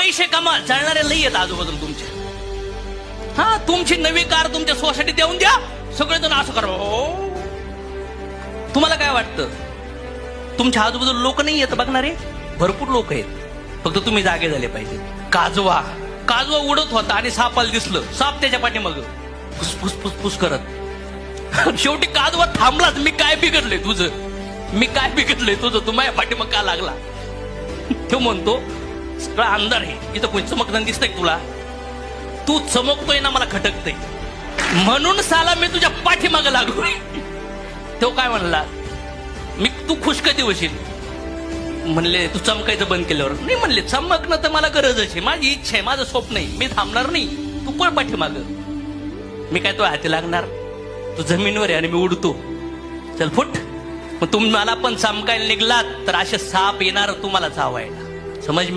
पैसे कमा चालणारे लई आहेत आजूबाजूला तुमच्या. हा, तुमची नवी कार तुमच्या सोसायटीत देऊन द्या, सगळेजण असं करा. तुम्हाला काय वाटतं, तुमच्या आजूबाजूला लोक नाही येत बघणारे? भरपूर लोक आहेत, फक्त तुम्ही जागे झाले पाहिजे. काजवा उडत होता आणि सापाला दिसलं, साप त्याच्या पाठीमाग फुसफुस फुसफुस करत. शेवटी काजवा थांबलाच. मी काय बिघडलंय तुझं, तू माझ्या पाठीमाग का लागला? तो म्हणतो सगळा अंधार आहे, इथं कोणी चमकदार दिसतंय तुला? तू चमकतोय ना, मला खटकतंय, म्हणून साला मी तुझ्या पाठीमाग लागलो. तो काय म्हणला, तू खुश कधी होशील? म्हणले तू चमकायचं बंद केल्यावर. नाही म्हणले, चमकणं तर मला गरजच आहे, माझी इच्छा आहे, माझं स्वप्न आहे, मी थांबणार नाही. तू पण पाठीमाग, मी काय तो हाती लागणार? तू जमिनीवर आहे आणि मी उडतो, चल फुट. मग तुम्ही मला पण चमकायला निघलात तर असे साप येणार तुम्हाला चावायला. समज